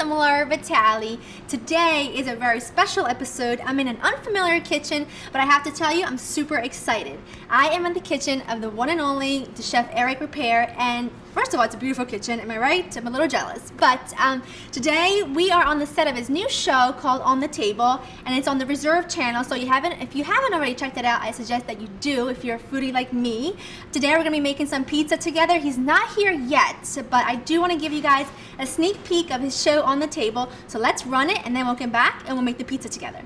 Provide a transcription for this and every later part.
similar, Vitale. Today is a very special episode. I'm in an unfamiliar kitchen, but I have to tell you, I'm super excited. I am in the kitchen of the one and only the chef Ripert, and first of all, it's a beautiful kitchen, am I right? I'm a little jealous. But today we are on the set of his new show called On the Table, and it's on the Reserve channel, so if you haven't already checked it out, I suggest that you do if you're a foodie like me. Today we're gonna be making some pizza together. He's not here yet, but I do want to give you guys a sneak peek of his show On the Table. So let's run it and then we'll come back and we'll make the pizza together.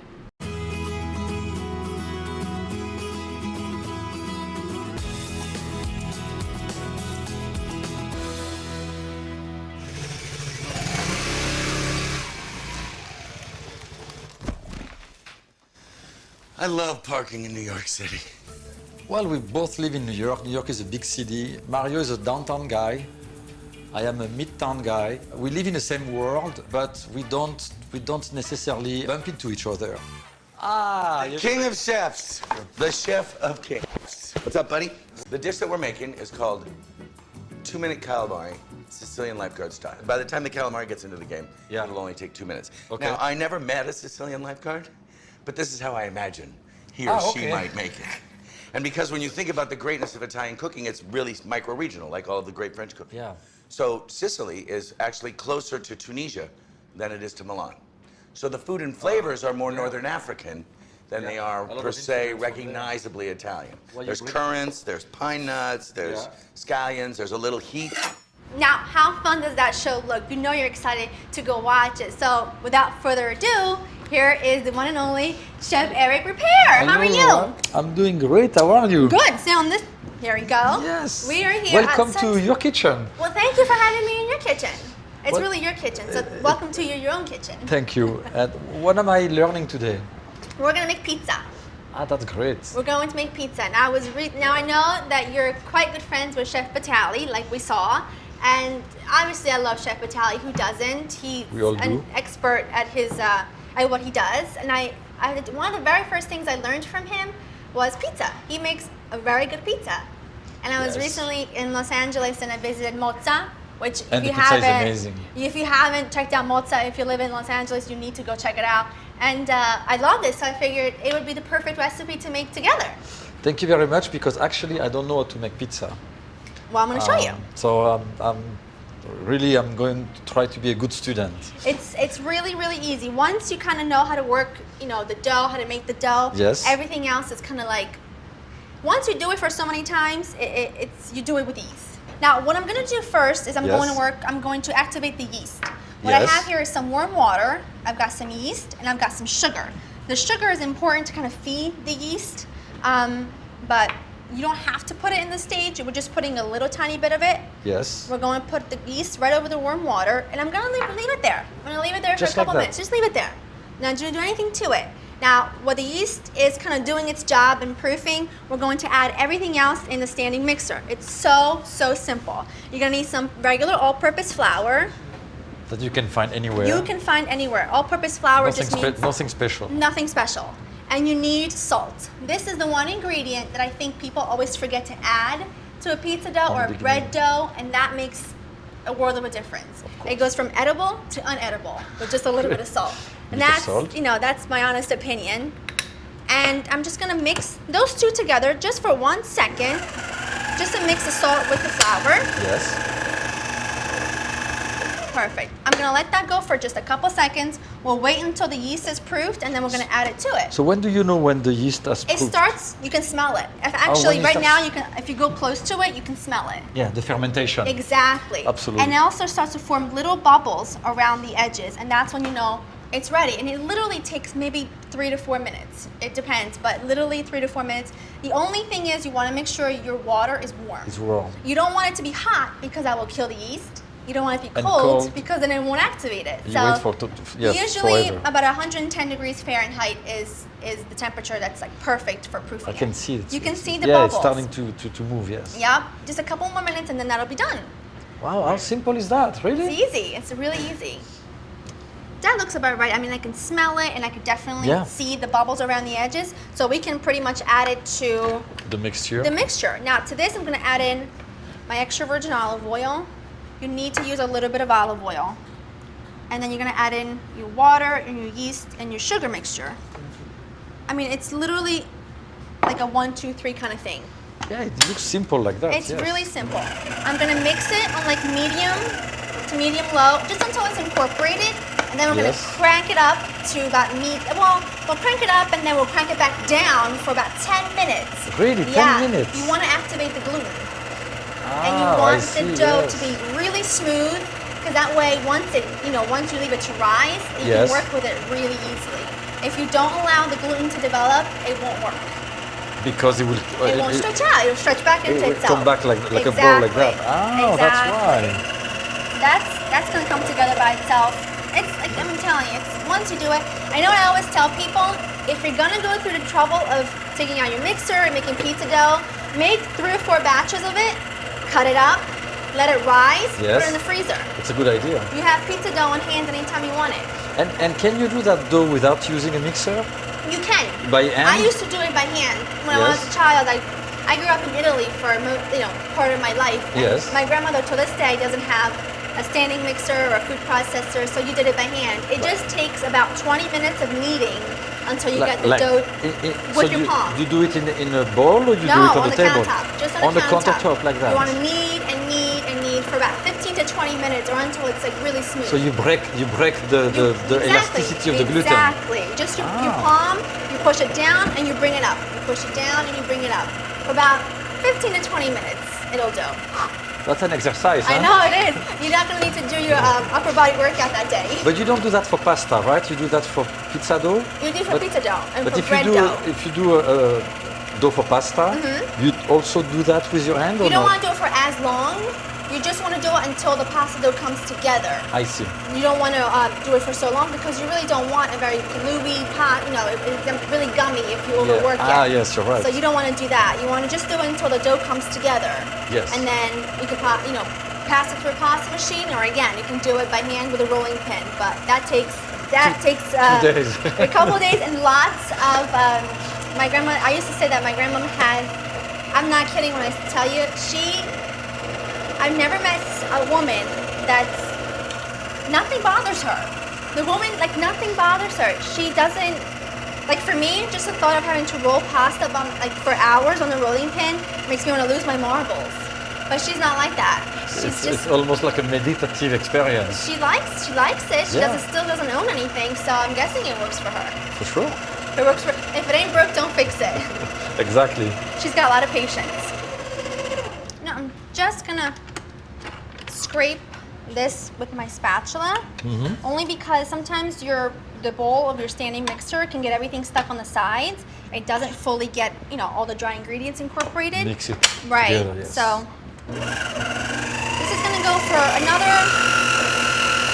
I love parking in New York City. Well, we both live in New York. New York is a big city. Mario is a downtown guy. I am a midtown guy. We live in the same world, but we don't necessarily bump into each other. King of chefs, the chef of kings. What's up, buddy? The dish that we're making is called 2-minute calamari, Sicilian lifeguard style. By the time the calamari gets into the game, it'll only take 2 minutes. Okay. Now, I never met a Sicilian lifeguard, but this is how I imagine he or she might make it. And because when you think about the greatness of Italian cooking, it's really micro-regional, like all of the great French cooking. Yeah. So Sicily is actually closer to Tunisia than it is to Milan. So the food and flavors are more Northern African than they are, per se, recognizably Italian. There's currants, there's pine nuts, there's scallions, there's a little heat. Now, how fun does that show look? You know you're excited to go watch it. So without further ado, here is the one and only Chef Ripert. How are you? I'm doing great. How are you? Good. Sit on this. Here we go. Yes. We are here. Welcome to your kitchen. Well, thank you for having me in your kitchen. It's really your kitchen, so welcome to your own kitchen. Thank you. And what am I learning today? We're gonna make pizza. That's great. We're going to make pizza. Now I know that you're quite good friends with Chef Vitale, like we saw. And obviously I love Chef Vitale. Who doesn't? He's an expert at at what he does. And one of the very first things I learned from him was pizza. He makes a very good pizza. And I was recently in Los Angeles and I visited Mozza, which if you haven't checked out Mozza, if you live in Los Angeles, you need to go check it out. And I loved it, so I figured it would be the perfect recipe to make together. Thank you very much, because actually I don't know how to make pizza. Well, I'm going to show you. So I'm going to try to be a good student. It's really, really easy. Once you kind of know how to work, the dough, how to make the dough, everything else is kind of like, once you do it for so many times, you do it with ease. Now, what I'm going to do first is I'm going to activate the yeast. What I have here is some warm water, I've got some yeast, and I've got some sugar. The sugar is important to kind of feed the yeast, but you don't have to put it in the stage. We're just putting a little tiny bit of it. Yes. We're going to put the yeast right over the warm water, and I'm going to leave it there. I'm going to leave it there for a couple minutes. Just leave it there. Now, don't do anything to it. Now, while the yeast is kind of doing its job and proofing, we're going to add everything else in the standing mixer. It's so simple. You're going to need some regular all-purpose flour. That you can find anywhere. You can find anywhere. All-purpose flour just means nothing special. Nothing special. And you need salt. This is the one ingredient that I think people always forget to add to a pizza dough or a bread dough, and that makes a world of a difference. It goes from edible to unedible with just a little bit of salt. And that's, that's my honest opinion. And I'm just gonna mix those two together just for 1 second, just to mix the salt with the flour. Yes. Perfect. I'm gonna let that go for just a couple seconds. We'll wait until the yeast is proofed, and then we're gonna add it to it. So when do you know when the yeast has proofed? It starts, you can smell it. Right now, if you go close to it, you can smell it. Yeah, the fermentation. Exactly. Absolutely. And it also starts to form little bubbles around the edges, and that's when you know it's ready. And it literally takes maybe 3 to 4 minutes. It depends, but literally 3 to 4 minutes. The only thing is you wanna make sure your water is warm. It's warm. You don't want it to be hot because that will kill the yeast. You don't want it to be cold because then it won't activate it. You wait for usually forever. about 110 degrees Fahrenheit is the temperature that's like perfect for proofing. I can see it. You can see the bubbles. Yeah, it's starting to move, yes. Yep, just a couple more minutes and then that'll be done. Wow, how simple is that, really? It's easy, it's really easy. That looks about right. I mean, I can smell it and I can definitely see the bubbles around the edges. So we can pretty much add it to the mixture. Now to this, I'm gonna add in my extra virgin olive oil. You need to use a little bit of olive oil. and then you're gonna add in your water and your yeast and your sugar mixture. I mean, it's literally like a 1, 2, 3 kind of thing. Yeah, it looks simple like that. It's yes. really simple. I'm gonna mix it on like medium to medium low, just until it's incorporated, and then we're Yes. gonna crank it up to about we'll crank it up and then we'll crank it back down for about 10 minutes. Really? 10 minutes? You wanna activate the gluten. Ah, And you I want see, the dough yes. to be really smooth, because that way once you leave it to rise, you Yes. can work with it really easily. If you don't allow the gluten to develop, it won't work. Because it will. It won't stretch out. It'll stretch back It into will itself. come back like a ball like that. Oh, that's why. That's gonna come together by itself. It's like I'm telling you, it's once you do it. I know I always tell people, if you're gonna go through the trouble of taking out your mixer and making pizza dough, make 3 or 4 batches of it, cut it up, let it rise, put Yes. it in the freezer. It's a good idea. You have pizza dough on hand anytime you want it. And can you do that dough without using a mixer? You can. By hand? I used to do it by hand when I was Yes. a child. I grew up in Italy for part of my life. And Yes. my grandmother to this day doesn't have a standing mixer or a food processor, so you did it by hand. It just takes about 20 minutes of kneading until you get the dough with your palm. You do it in a bowl or you do No, it on on the the table? countertop. Just on the countertop like that. You want to knead and knead and knead for about 15 to 20 minutes or until it's like really smooth. So you break the Exactly, elasticity of the gluten. Exactly. Just your palm, you push it down and you bring it up. You push it down and you bring it up. For about 15 to 20 minutes, it'll do. That's an exercise, I huh? know it is. You're not going to need to do your upper body workout that day. But you don't do that for pasta, right? You do that for pizza dough? You do for pizza dough and But for if you bread do dough. if you do a dough for pasta, you also do that with your hand or You don't not? want to do it for as long. You just want to do it until the pasta dough comes together. I see. You don't want to do it for so long because you really don't want a very gluey pot. It's really gummy if you overwork it. Ah, yes, you're right. So you don't want to do that. You want to just do it until the dough comes together. Yes. And then you can pass it through a pasta machine, or again, you can do it by hand with a rolling pin. But that takes 2 days. a couple of days and lots of. My grandma. I used to say that my grandmother had. I'm not kidding when I tell you I've never met a woman that's nothing bothers her. The woman, like nothing bothers her. She doesn't, like for me, just the thought of having to roll pasta for hours on the rolling pin makes me want to lose my marbles. But she's not like that. It's almost like a meditative experience. She likes it. She still doesn't own anything, so I'm guessing it works for her. For sure. If it ain't broke, don't fix it. Exactly. She's got a lot of patience. No, I'm just gonna scrape this with my spatula, only because sometimes the bowl of your standing mixer can get everything stuck on the sides. It doesn't fully get all the dry ingredients incorporated. Mix it Right. together, yes. So this is gonna go for another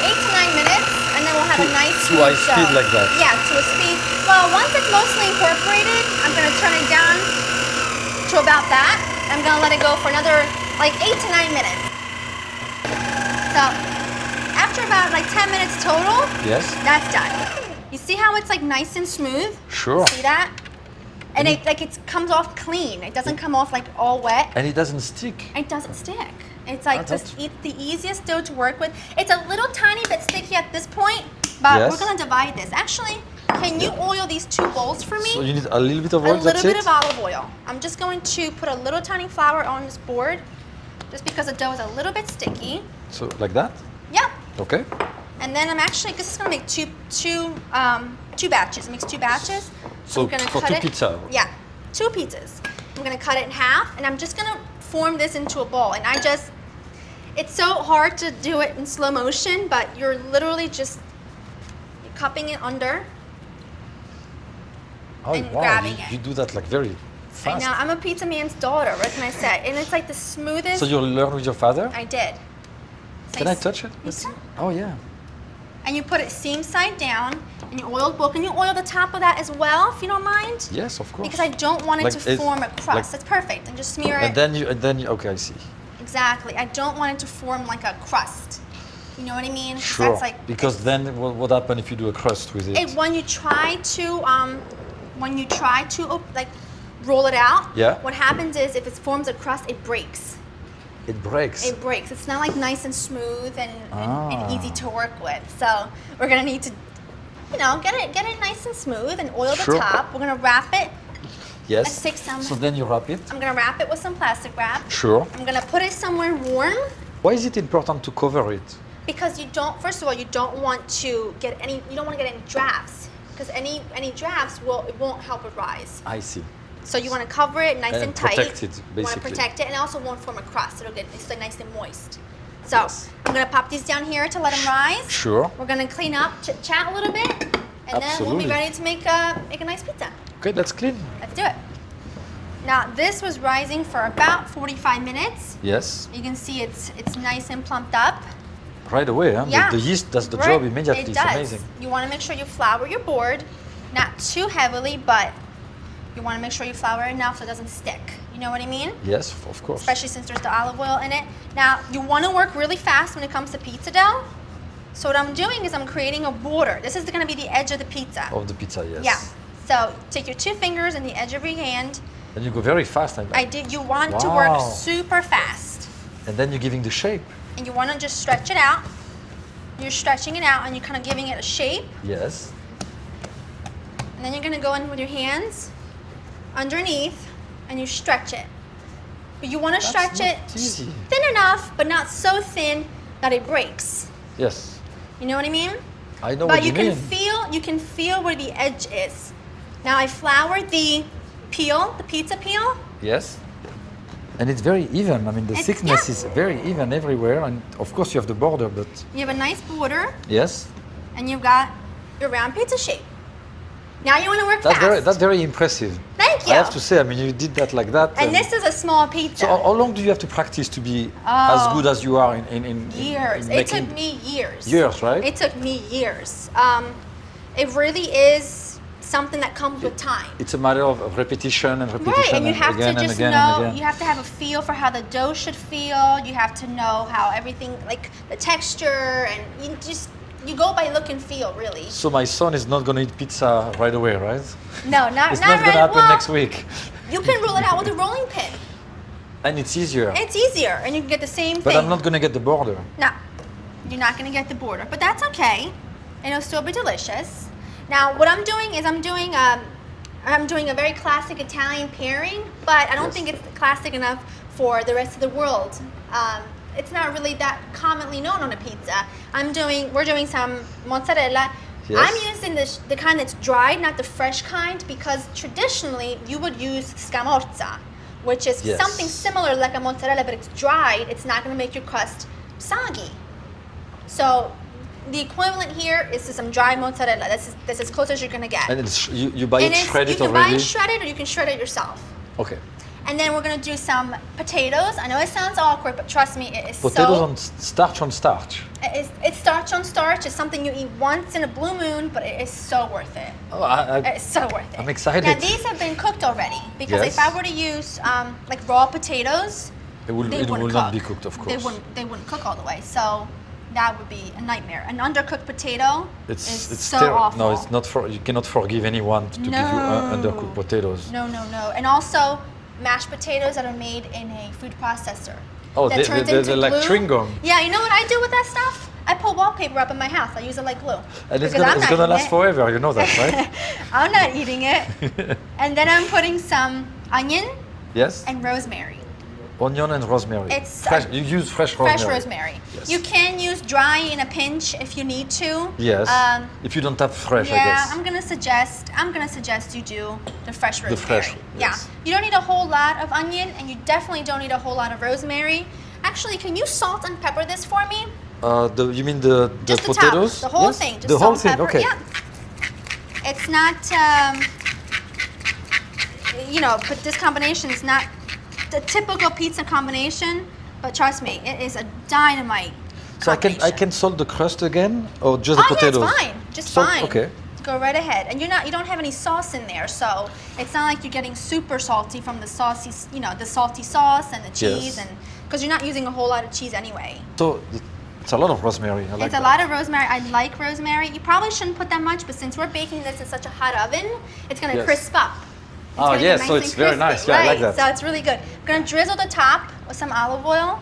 8 to 9 minutes, and then we'll have a nice to high smooth speed dough. like that. Yeah, to a speed. Well, once it's mostly incorporated, I'm gonna turn it down to about that. I'm gonna let it go for another 8 to 9 minutes. So after about 10 minutes total, Yes. that's done. You see how it's nice and smooth? Sure. See that? And it comes off clean. It doesn't come off all wet. And it doesn't stick. It doesn't stick. It's that's- the easiest dough to work with. It's a little tiny bit sticky at this point, but Yes. we're gonna divide this. Actually, can you oil these 2 bowls for me? So you need a little bit of A oil, little that's bit it? of olive oil. I'm just going to put a little tiny flour on this board, just because the dough is a little bit sticky. So like that? Yep. Okay. And then this is gonna make two batches. It makes 2 batches. So I'm gonna for cut 2 it. pizza. Yeah, 2 pizzas. I'm gonna cut it in half, and I'm just gonna form this into a ball. And it's so hard to do it in slow motion, but you're literally just cupping it under. Oh And wow, grabbing you, it. you do that very I fast. know, I'm a pizza man's daughter, what can I say? And it's the smoothest. So you learn with your father? I did. Can I touch it? You Let's can. see. Oh yeah. And you put it seam side down, and you oil the bowl. Can you oil the top of that as well, if you don't mind? Yes, of course. Because I don't want it Like to it- form a crust. like- That's perfect. And just smear And it. then you okay, I see. Exactly. I don't want it to form like a crust. You know what I mean? 'Cause Sure. That's Because then what happens if you do a crust with it? when you try to roll it out. Yeah. What happens is if it forms a crust, it breaks. It breaks. It breaks. It's not like nice and smooth and easy to work with. So we're gonna need to, get it nice and smooth and oil the Sure. top. We're gonna wrap it. Yes. Let's take some. So then you wrap it. I'm gonna wrap it with some plastic wrap. Sure. I'm gonna put it somewhere warm Why is it important to cover it? because first of all, you don't want to get any drafts because any drafts won't help it rise. I see. So you want to cover it nice and tight. Protect it, You want to basically. protect it, and also won't form a crust. It'll get nice and moist. So Yes. I'm gonna pop these down here to let them rise. Sure. We're gonna clean up, chat a little bit, and then we'll be Absolutely. ready to make a nice pizza. Okay, let's clean. Let's do it. Now this was rising for about 45 minutes. Yes. You can see it's nice and plumped up. Right away, huh? Yeah. The yeast does the Right. job immediately. It It's does. amazing. You want to make sure you flour your board, not too heavily, but you want to make sure you flour enough so it doesn't stick. You know what I mean? Yes, of course. Especially since there's the olive oil in it. Now, you want to work really fast when it comes to pizza dough. So what I'm doing is I'm creating a border. This is going to be the edge of the pizza. Of the pizza, yes. Yeah. So take your 2 fingers and the edge of your hand. And you go very fast. You want to work Wow. super fast. And then you're giving the shape. And you want to just stretch it out. You're stretching it out and you're kind of giving it a shape. Yes. And then you're going to go in with your hands underneath and you stretch it. But you want to That's stretch it not easy. thin enough, but not so thin that it breaks. Yes. You know what I mean? I know But what you can mean. you can feel where the edge is. Now I floured the peel, the pizza peel. Yes. And it's very even. I mean, the It's- thickness yeah. is very even everywhere. And of course, you have the border, but You have a nice border yes. and you've got your round pizza shape. Now you want to work fast. That's very impressive. Thank you. I have to say, I mean, you did that like that. And this is a small pizza. So how long do you have to practice to be as good as you are in Years. in It took making- me years. Years, right? It took me years. It really is something that comes with time. It's a matter of repetition and repetition Right, and you have again to and just again know, and again. you have to have a feel for how the dough should feel. You have to know how everything, like the texture, and you go by look and feel, really. So my son is not going to eat pizza right away, right? No, not It's not not right. going to happen well, next week. You can roll it out with a rolling pin. And it's easier. It's easier, and you can get the same But thing. I'm not going to get the border. No, you're not going to get the border, but that's okay. It'll still be delicious. Now, what I'm doing is I'm doing a very classic Italian pairing, but I don't Yes. think it's classic enough for the rest of the world. It's not really that commonly known on a pizza. We're doing some mozzarella. Yes. I'm using the kind that's dried, not the fresh kind, because traditionally you would use scamorza, which is Yes. something similar like a mozzarella, but it's dried. It's not going to make your crust soggy. So the equivalent here is to some dry mozzarella. That's as close as you're going to get. And it's, you buy And it shredded you can already? buy it shredded, or you can shred it yourself. Okay. And then we're going to do some potatoes. I know it sounds awkward, but trust me, it is Potatoes so... on starch on starch. It's starch on starch. It's something you eat once in a blue moon, but it is so worth it. Oh, It's so worth it. I'm excited. Now these have been cooked already, because Yes. if I were to use like raw potatoes, it will wouldn't not be cook. cooked, of They course. wouldn't cook all the way. So that would be a nightmare. An undercooked potato is so awful. No, it's not you cannot forgive anyone to give you undercooked potatoes. No. And also mashed potatoes that are made in a food processor. Oh, that turns into they're like glue. chewing gum. Yeah, you know what I do with that stuff? I pull wallpaper up in my house. I use it like glue. And it's Because I'm gonna not eating last it. forever, you know that, right? I'm not eating it. And then I'm putting some onion Yes? and rosemary. Onion and rosemary. It's fresh, you use fresh rosemary. Fresh rosemary. Yes. You can use dry in a pinch if you need to. Yes. Um, if you don't have fresh, I yeah, guess. I'm gonna suggest you do the fresh rosemary. fresh, Yeah. yes. You don't need a whole lot of onion, and you definitely don't need a whole lot of rosemary. Actually, can you salt and pepper this for me? You mean the Just the potatoes? top, the whole Yes? thing. Just the salt whole and thing, pepper. okay. Yeah. It's not, but this combination is not the typical pizza combination. But trust me, it is a dynamite. So I combination. can salt the crust again, or just the Oh, potatoes? yeah, it's fine. Just Salt- fine. Okay. Go right ahead. And you don't have any sauce in there, so it's not like you're getting super salty from the saucy, the salty sauce and the cheese, Yes. and because you're not using a whole lot of cheese anyway. So it's a lot of rosemary. I like It's a lot of rosemary. I like rosemary. You probably shouldn't put that much, but since we're baking this in such a hot oven, it's gonna Yes. crisp up. It's Oh, gonna get yes, nice so and it's very crispy, nice. Yeah, I like right? that. So it's really good. I'm gonna drizzle the top with some olive oil.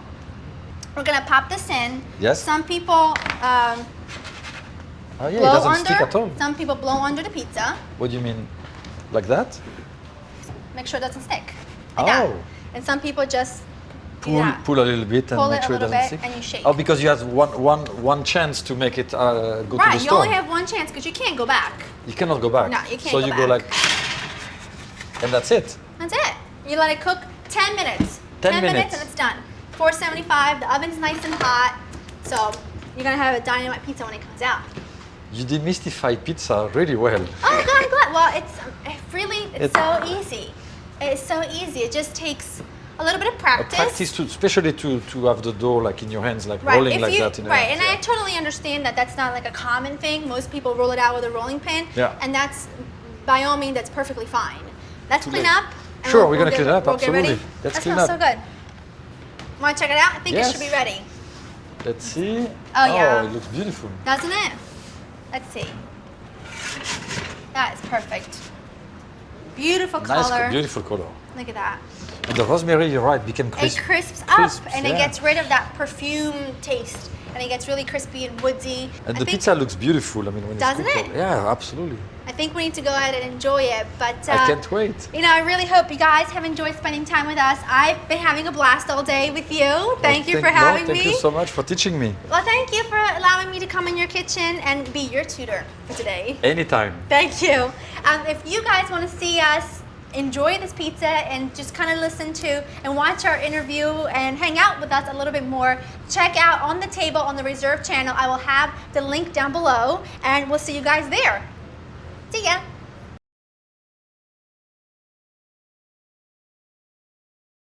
We're gonna pop this in. Yes. Some people Oh yeah, it blow doesn't under. stick at all. Some people blow under the pizza. What do you mean? Like that? Make sure it doesn't stick. Like that. And some people just do that. Pull a little bit and Pull make it a sure it little doesn't bit stick. and you shake. Oh, because you have one chance to make it go to the Right, you store. only have one chance because you can't go back. You cannot go back. No, you can't So go you go back. like, and that's it. That's it. You let it cook 10 minutes. 10 minutes minutes. and it's done. 475, the oven's nice and hot. So you're gonna have a dynamite pizza when it comes out. You demystify pizza really well. Oh, God, I'm glad. Well, it's so easy. It's so easy. It just takes a little bit of practice. Practice to, especially to have the dough like in your hands, like Right, rolling if like you, that. In right, hands, and I totally understand that that's not like a common thing. Most people roll it out with a rolling pin, Yeah. and that's, by all means, that's perfectly fine. Let's clean late. up. And Sure, we're gonna get- clean up, we'll get ready. absolutely. Let's That clean smells up. so good. Want to check it out? I think Yes. it should be ready. Let's see. Oh, yeah. it looks beautiful. Doesn't it? Let's see. That is perfect. Beautiful Nice, color. beautiful color. Look at that. And the rosemary, you're right, became crisp. It crisps up Crisps, and it yeah. gets rid of that perfume taste. And it gets really crispy and woodsy. And I the think- pizza looks beautiful. I mean, when Doesn't it's cooked. it? Yeah, absolutely. I think we need to go ahead and enjoy it. But I can't wait. you know, I really hope you guys have enjoyed spending time with us. I've been having a blast all day with you. Thank you for having me. Thank you so much for teaching me. Well, thank you for allowing me to come in your kitchen and be your tutor for today. Anytime. Thank you. If you guys want to see us enjoy this pizza and just kind of listen to and watch our interview and hang out with us a little bit more, check out On the Table on the Reserve channel. I will have the link down below, and we'll see you guys there. See ya.